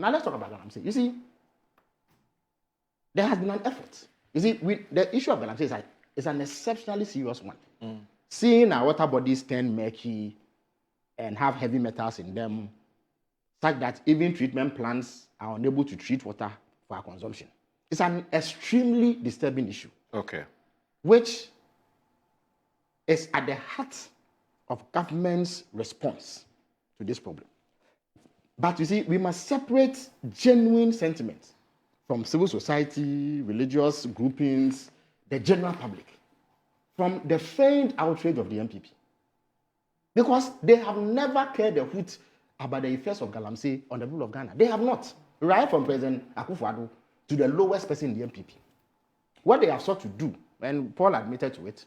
Now let's talk about Galamsey. You see, there has been an effort. You see, the issue of Galamsey is an exceptionally serious one. Seeing our water bodies turn murky and have heavy metals in them, such that even treatment plants are unable to treat water for our consumption. It's an extremely disturbing issue. Okay. Which is at the heart of government's response to this problem. But you see, we must separate genuine sentiments from civil society, religious groupings, the general public, from the feigned outrage of the MPP. Because they have never cared a hoot about the effects of Galamsey on the people of Ghana. They have not. Right from President Akufo-Addo to the lowest person in the MPP. What they have sought to do, and Paul admitted to it,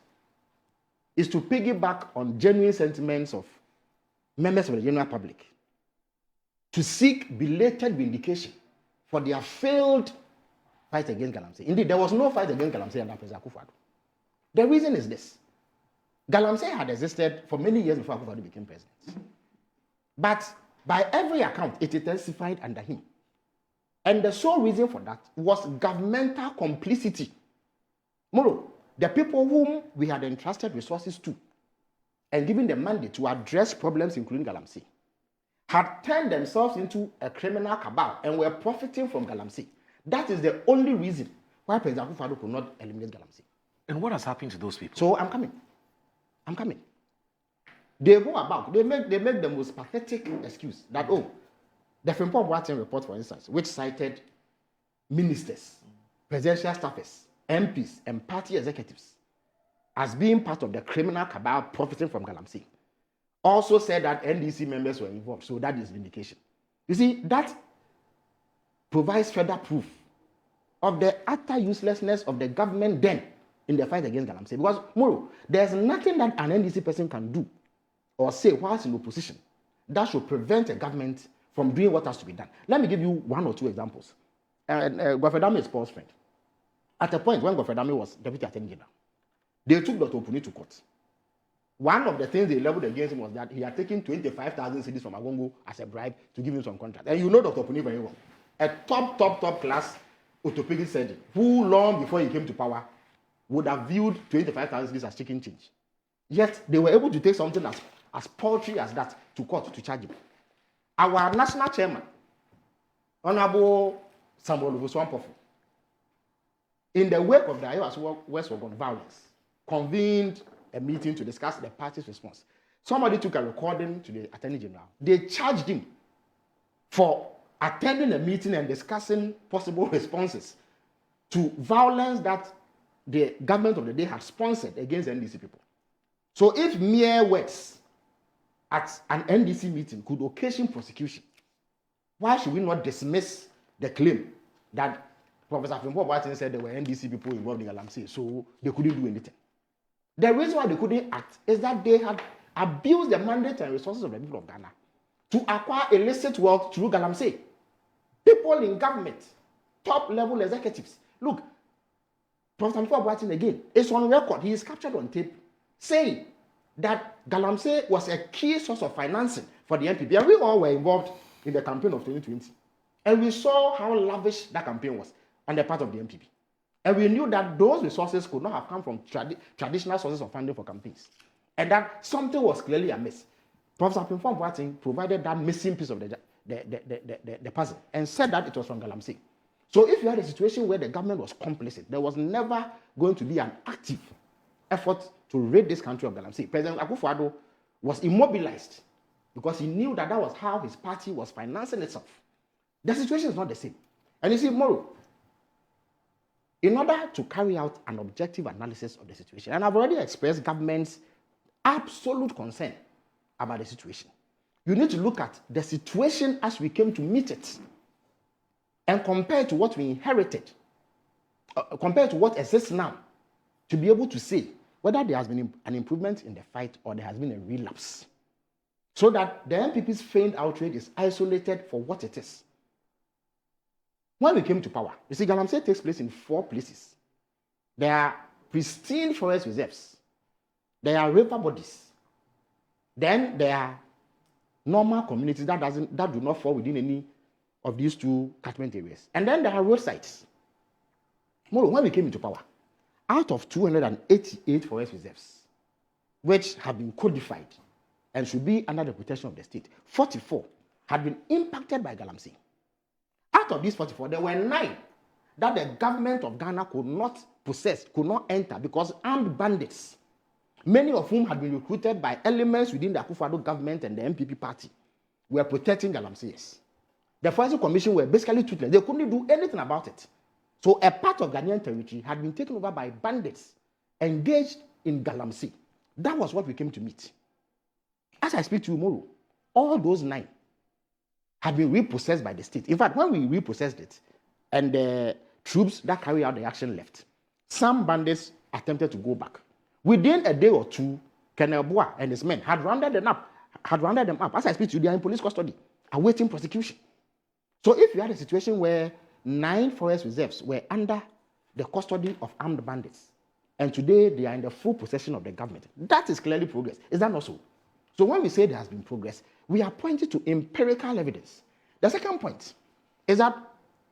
is to piggyback on genuine sentiments of members of the general public to seek belated vindication for their failed fight against Galamsey. Indeed, there was no fight against Galamsey under President Akufo-Addo. The reason is this. Galamsey had existed for many years before Akufo-Addo became president. But by every account, it intensified under him. And the sole reason for that was governmental complicity. Moro, the people whom we had entrusted resources to and given the mandate to address problems including Galamsey had turned themselves into a criminal cabal and were profiting from Galamsey. That is the only reason why President Akufo-Addo could not eliminate Galamsey. And what has happened to those people? So I'm coming. They go about, they make the most pathetic excuse that, the Frimpong Boateng report, for instance, which cited ministers, presidential staffers, MPs, and party executives as being part of the criminal cabal profiting from Galamsey, also said that NDC members were involved. So that is vindication. You see, that provides further proof of the utter uselessness of the government then in the fight against Galamsey. Because, Moro, there's nothing that an NDC person can do or say whilst in opposition that should prevent a government from doing what has to be done. Let me give you one or two examples. Gwafedame is Paul's friend. At a point when Gwafedame was Deputy Attorney General, they took Dr. Opuni to court. One of the things they leveled against him was that he had taken 25,000 cedis from Agongo as a bribe to give him some contract. And you know Dr. Opuni very well. A top class orthopedic surgeon who long before he came to power would have viewed 25,000 cedis as chicken change. Yet they were able to take something as paltry as that to court to charge him. Our national chairman, Honorable Samuel Ofosu, in the wake of the Iowa West Ogun violence, convened a meeting to discuss the party's response. Somebody took a recording to the Attorney General. They charged him for attending a meeting and discussing possible responses to violence that the government of the day had sponsored against NDC people. So if mere words at an NDC meeting could occasion prosecution, why should we not dismiss the claim that Professor Frimpong Boateng said there were NDC people involved in Galamsey, so they couldn't do anything? The reason why they couldn't act is that they had abused the mandate and resources of the people of Ghana to acquire illicit wealth through Galamsey. People in government, top-level executives. Look, Professor Frimpong Boateng again is on record. He is captured on tape saying that Galamsey was a key source of financing for the NPP. And we all were involved in the campaign of 2020. And we saw how lavish that campaign was on the part of the NPP. And we knew that those resources could not have come from traditional sources of funding for campaigns. And that something was clearly amiss. Professor Frimpong Boateng provided that missing piece of the puzzle and said that it was from Galamsey. So if you had a situation where the government was complicit, there was never going to be an active effort to rid this country of Galamsey. President Akufo-Addo was immobilized because he knew that was how his party was financing itself. The situation is not the same. And you see, Moro, in order to carry out an objective analysis of the situation, and I've already expressed government's absolute concern about the situation, you need to look at the situation as we came to meet it and compare to what we inherited, compare to what exists now, to be able to say whether there has been an improvement in the fight or there has been a relapse. So that the NPP's feigned outrage is isolated for what it is. When we came to power, you see, Galamsey takes place in 4 places. There are pristine forest reserves. There are river bodies. Then there are normal communities that do not fall within any of these two catchment areas. And then there are road sites. When we came into power, out of 288 forest reserves, which have been codified and should be under the protection of the state, 44 had been impacted by Galamsey. Out of these 44, there were 9 that the government of Ghana could not possess, could not enter because armed bandits, many of whom had been recruited by elements within the Akufo-Addo government and the MPP party, were protecting Galamseyers. The Forestry Commission were basically toothless. They couldn't do anything about it. So a part of Ghanaian territory had been taken over by bandits engaged in Galamsey. That was what we came to meet. As I speak to you tomorrow, all those 9 had been repossessed by the state. In fact, when we repossessed it, and the troops that carried out the action left, some bandits attempted to go back. Within a day or two, Colonel Boa and his men had rounded them up. As I speak to you, they are in police custody, awaiting prosecution. So if you had a situation where 9 forest reserves were under the custody of armed bandits, and today they are in the full possession of the government, that is clearly progress. Is that not so? So when we say there has been progress, we are pointing to empirical evidence. The second point is that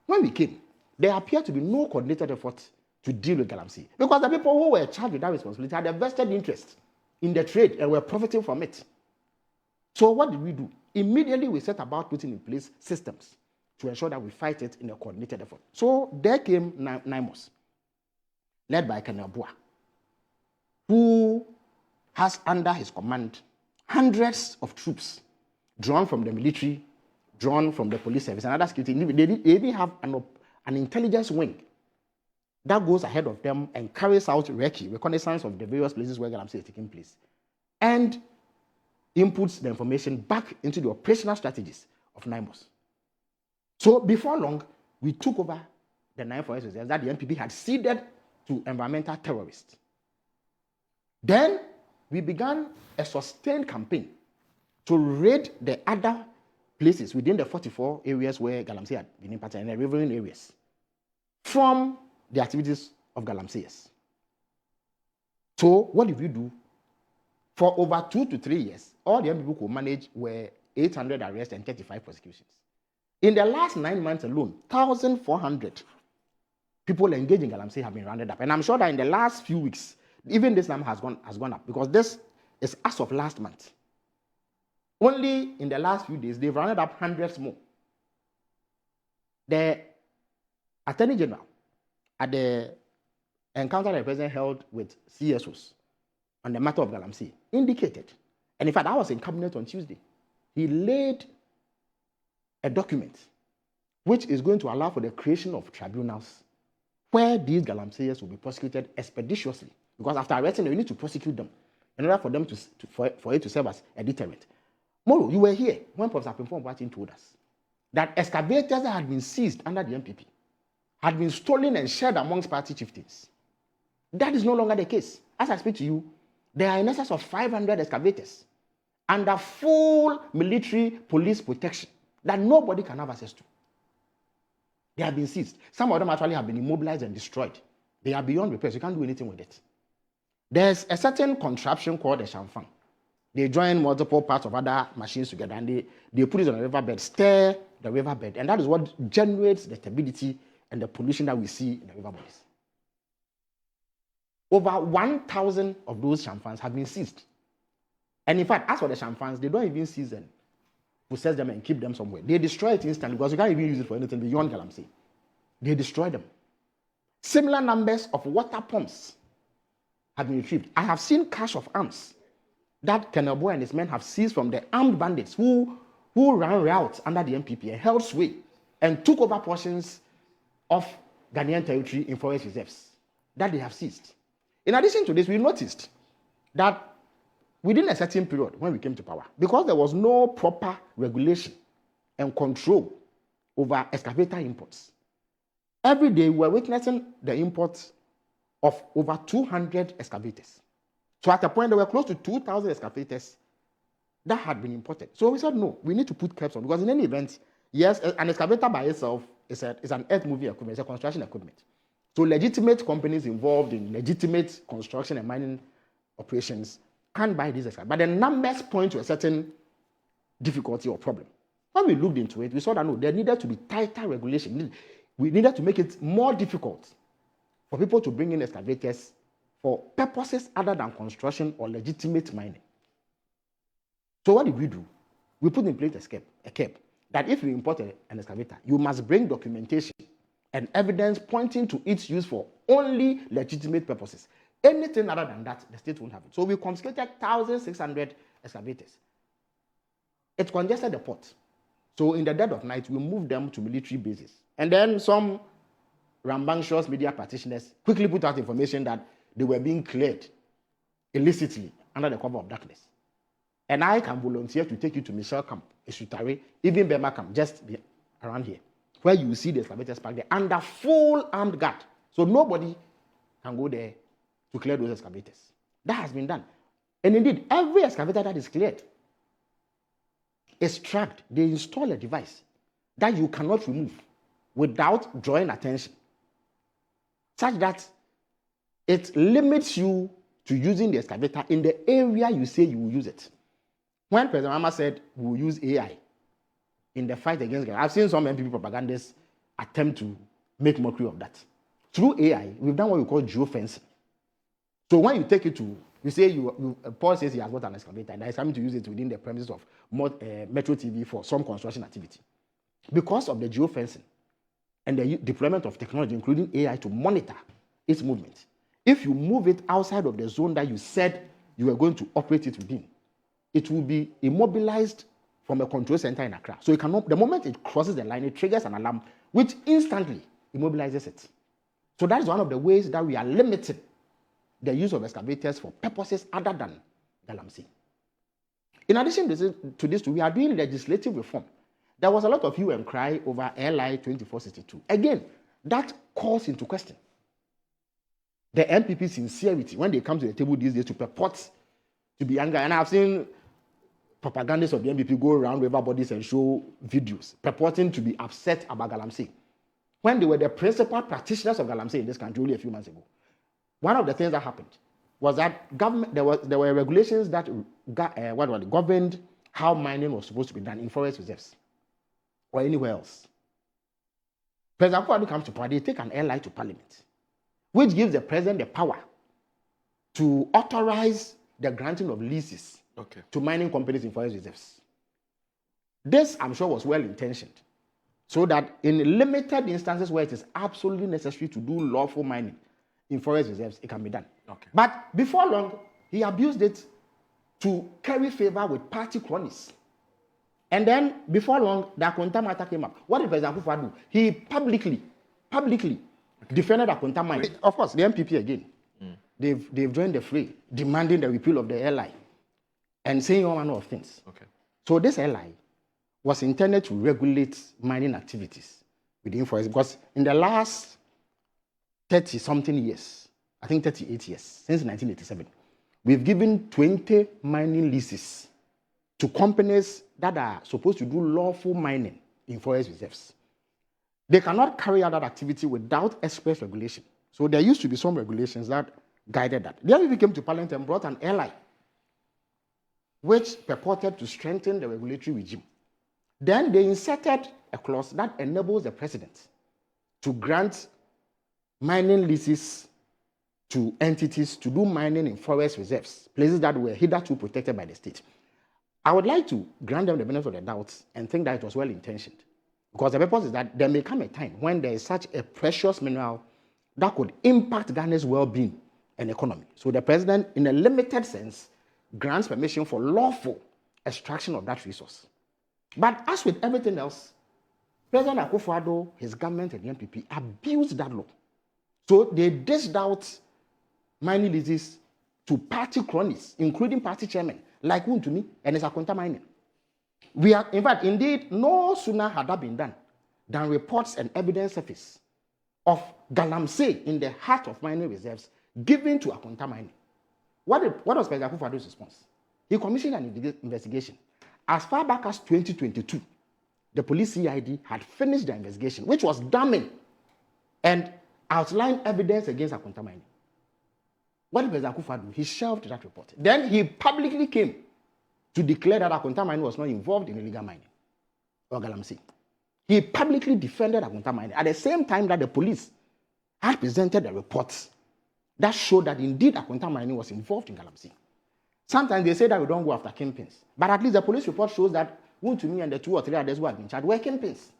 when we came, there appeared to be no coordinated effort to deal with Galamsey, because the people who were charged with that responsibility had a vested interest in the trade and were profiting from it. So what did we do? Immediately we set about putting in place systems to ensure that we fight it in a coordinated effort. So there came NIMOS, led by Colonel Boa, who has under his command hundreds of troops drawn from the military, drawn from the police service, and other security. They even have an intelligence wing that goes ahead of them and carries out reconnaissance of the various places where Galamsey is taking place, and inputs the information back into the operational strategies of NIMOS. So before long, we took over the 9 forest reserves that the NPP had ceded to environmental terrorists. Then we began a sustained campaign to raid the other places within the 44 areas where Galamsey had been impacted, and the riverine areas, from the activities of Galamseyers. So what did we do? For over 2 to 3 years, all the NPP could manage were 800 arrests and 35 prosecutions. In the last 9 months alone, 1,400 people engaged in Galamsey have been rounded up. And I'm sure that in the last few weeks, even this number has gone up, because this is as of last month. Only in the last few days, they've rounded up hundreds more. The Attorney General, at the encounter the President held with CSOs on the matter of Galamsey, indicated, and in fact, I was in cabinet on Tuesday, he laid a document which is going to allow for the creation of tribunals where these Galamseyers will be prosecuted expeditiously, because after arresting them, you need to prosecute them in order for them for it to serve as a deterrent. Moro, you were here when Professor Pimpon Boateng told us that excavators that had been seized under the MPP had been stolen and shared amongst party chieftains. That is no longer the case. As I speak to you, there are in excess of 500 excavators under full military police protection that nobody can have access to. They have been seized. Some of them actually have been immobilized and destroyed. They are beyond repairs. You can't do anything with it. There's a certain contraption called a chamfang. They join multiple parts of other machines together, and they put it on a riverbed, stir the riverbed, and that is what generates the turbidity and the pollution that we see in the river bodies. Over 1,000 of those chamfangs have been seized. And in fact, as for the chamfangs, they don't even seize them, possess them and keep them somewhere. They destroy it instantly, because you can't even use it for anything beyond Galamsey. They destroy them. Similar numbers of water pumps have been retrieved. I have seen cache of arms that Colonel Boa and his men have seized from the armed bandits who ran riots under the MPP and held sway and took over portions of Ghanaian territory in forest reserves that they have seized. In addition to this, we noticed that within a certain period when we came to power, because there was no proper regulation and control over excavator imports, every day we were witnessing the imports of over 200 excavators. So at a point, there were close to 2,000 excavators that had been imported. So we said, no, we need to put curbs on, because in any event, yes, an excavator by itself is an earth-moving equipment, it's a construction equipment. So legitimate companies involved in legitimate construction and mining operations can't buy these excavators. But the numbers point to a certain difficulty or problem. When we looked into it, we saw that no, there needed to be tighter regulation. We needed to make it more difficult for people to bring in excavators for purposes other than construction or legitimate mining. So what did we do? We put in place a cap that if you import an excavator, you must bring documentation and evidence pointing to its use for only legitimate purposes. Anything other than that, the state won't have it. So we confiscated 1,600 excavators. It congested the port. So in the dead of night, we moved them to military bases. And then some rambunctious media practitioners quickly put out information that they were being cleared illicitly under the cover of darkness. And I can volunteer to take you to Michelle Camp, Esutare, even Bema Camp, just around here, where you will see the excavators parked there under full armed guard. So nobody can go there to clear those excavators. That has been done. And indeed, every excavator that is cleared is tracked. They install a device that you cannot remove without drawing attention, such that it limits you to using the excavator in the area you say you will use it. When President Mama said we will use AI in the fight against gang, I've seen some MPP propagandists attempt to make mockery of that. Through AI, we've done what we call geofencing. So when you take it to, you say Paul says he has bought an excavator and he's coming to use it within the premises of Metro TV for some construction activity. Because of the geofencing and the deployment of technology, including AI, to monitor its movement, if you move it outside of the zone that you said you were going to operate it within, it will be immobilized from a control center in Accra. So it cannot, the moment it crosses the line, it triggers an alarm, which instantly immobilizes it. So that is one of the ways that we are limiting the use of excavators for purposes other than Galamsey. In addition to this, we are doing legislative reform. There was a lot of hue and cry over LI 2462. Again, that calls into question the MPP sincerity when they come to the table these days to purport to be angry. And I've seen propagandists of the MPP go around river bodies and show videos purporting to be upset about Galamsey, when they were the principal practitioners of Galamsey in this country only a few months ago. One of the things that happened was that there were regulations that governed how mining was supposed to be done in forest reserves or anywhere else. President Akufo-Addo comes to power, they take an LI to Parliament, which gives the president the power to authorize the granting of leases to mining companies in forest reserves. This, I'm sure, was well-intentioned, so that in limited instances where it is absolutely necessary to do lawful mining in forest reserves, it can be done. But before long, he abused it to curry favor with party cronies. And then, before long, the Akonta matter came up. What did President Akufo-Addo do? He publicly defended Akonta mining. Of course, the MPP again. They've joined the fray, demanding the repeal of the LI and saying all manner of things. So this LI was intended to regulate mining activities within forest, because in the last 30-something years, I think 38 years, since 1987, we've given 20 mining leases to companies that are supposed to do lawful mining in forest reserves. They cannot carry out that activity without express regulation. So there used to be some regulations that guided that. The MPP came to Parliament and brought an LI, which purported to strengthen the regulatory regime. Then they inserted a clause that enables the president to grant mining leases to entities to do mining in forest reserves, places that were hitherto protected by the state. I would like to grant them the benefit of the doubt and think that it was well-intentioned, because the purpose is that there may come a time when there is such a precious mineral that could impact Ghana's well-being and economy. So the president, in a limited sense, grants permission for lawful extraction of that resource. But as with everything else, President Akufo-Addo, his government, and the MPP abused that law. So they dished out mining leases to party cronies, including party chairmen, like Wuntumi and his Akonta mining. In fact, indeed, no sooner had that been done than reports and evidence surface of Galamsey in the heart of mining reserves given to Akonta mining. What was President Akufo-Addo's response? He commissioned an investigation. As far back as 2022, the police CID had finished the investigation, which was damning and outlined evidence against Akonta mining. What did President Akufo-Addo do? He shelved that report. Then he publicly came to declare that Akonta mining was not involved in illegal mining. or Galamsey. He publicly defended Akwanta Mining at the same time that the police had presented the reports that showed that indeed Akwanta Mining was involved in Galamsey. Sometimes they say that we don't go after kingpins, but at least the police report shows that Wontumi and the 2 or 3 others who have been charged were kingpins.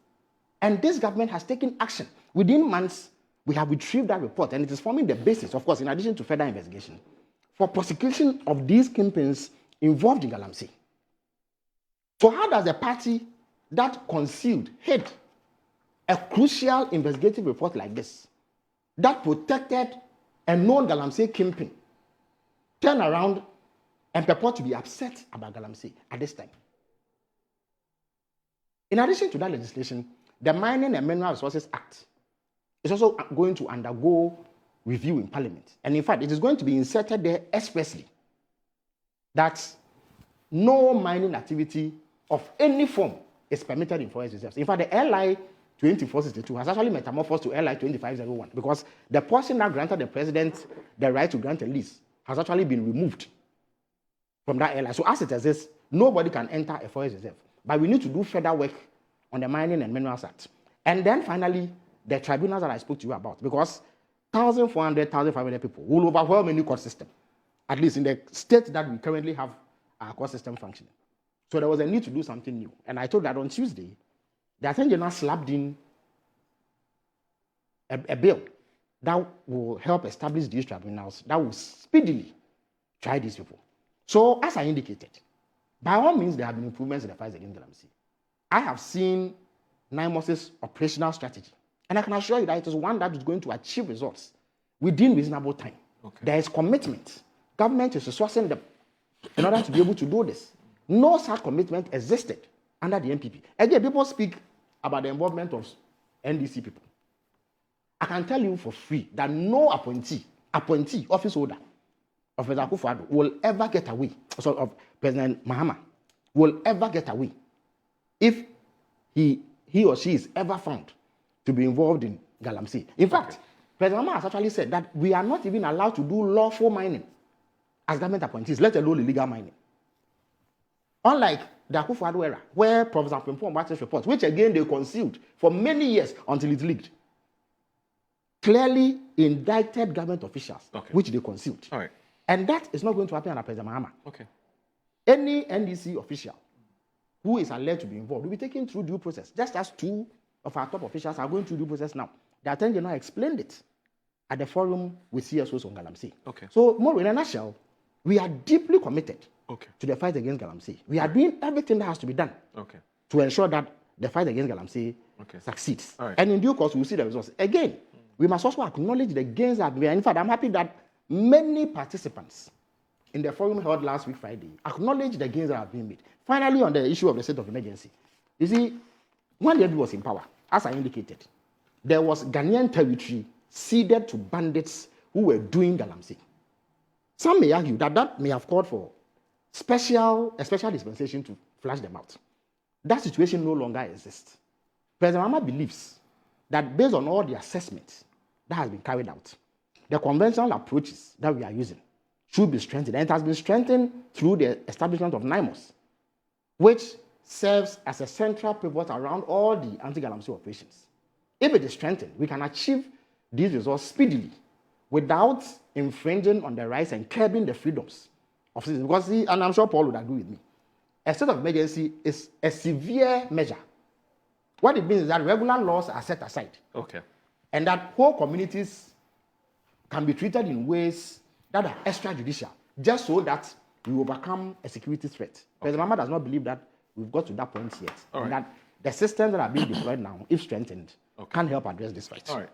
And this government has taken action. Within months, we have retrieved that report, and it is forming the basis, of course, in addition to further investigation, for prosecution of these kingpins involved in Galamsey. So how does a party that hid a crucial investigative report like this, that protected a known Galamsey kingpin, turn around and purport to be upset about Galamsey at this time? In addition to that legislation, the Mining and Mineral Resources Act is also going to undergo review in Parliament. And in fact, it is going to be inserted there expressly that no mining activity of any form is permitted in forest reserves. In fact, the LI 2462 has actually metamorphosed to LI 2501 because the portion that granted the president the right to grant a lease has actually been removed from that LI. So as it exists, nobody can enter a forest reserve. But we need to do further work on the Mining and Minerals Act. And then finally, the tribunals that I spoke to you about, because 1,400, 1,500 people will overwhelm any court system, at least in the state that we currently have our court system functioning. So there was a need to do something new. And I told that on Tuesday, the Attorney General slapped in a bill that will help establish these tribunals that will speedily try these people. So as I indicated, by all means, there have been improvements in the fight against Galamsey. I have seen NIMOS's operational strategy, and I can assure you that it is one that is going to achieve results within reasonable time. Okay. There is commitment. Government is resourcing them in order to be able to do this. No such commitment existed under the NPP. Again, people speak about the involvement of NDC people. I can tell you for free that no appointee, office holder of President Akufo-Addo will ever get away, of President Mahama, will ever get away if he or she is ever found to be involved in Galamsey. In fact, President Mahama has actually said that we are not even allowed to do lawful mining as government appointees, let alone illegal mining. Unlike the Akufo-Addo era, where Professor Pimpon Martin's report, which again they concealed for many years until it leaked, clearly indicted government officials, which they concealed. All right. And that is not going to happen under President Mahama. Okay. Any NDC official who is alleged to be involved will be taken through due process, just as 2 of our top officials are going through due process now. The Attorney General explained it at the forum with CSOs on Galamsey. Okay. So, more in a nutshell, we are deeply committed to the fight against Galamsey. We are doing everything that has to be done to ensure that the fight against Galamsey succeeds. Right. And in due course, we will see the results. Again, we must also acknowledge the gains that have been made. In fact, I'm happy that many participants in the forum held last week, Friday, acknowledge the gains that have been made. Finally, on the issue of the state of emergency, you see, when the NDC was in power, as I indicated, there was Ghanaian territory ceded to bandits who were doing Galamsey. Some may argue that that may have called for a special dispensation to flush them out. That situation no longer exists. President Mahama believes that based on all the assessments that has been carried out, the conventional approaches that we are using should be strengthened. And it has been strengthened through the establishment of NIMOS, which serves as a central pivot around all the anti-Galamsey operations. If it is strengthened, we can achieve these results speedily without infringing on the rights and curbing the freedoms of citizens. Because, see, and I'm sure Paul would agree with me, a state of emergency is a severe measure. What it means is that regular laws are set aside. Okay. And that whole communities can be treated in ways that are extrajudicial, just so that we overcome a security threat. President Mahama does not believe that we've got to that point yet. And that the systems that are being deployed now, if strengthened, can help address this fight. All right.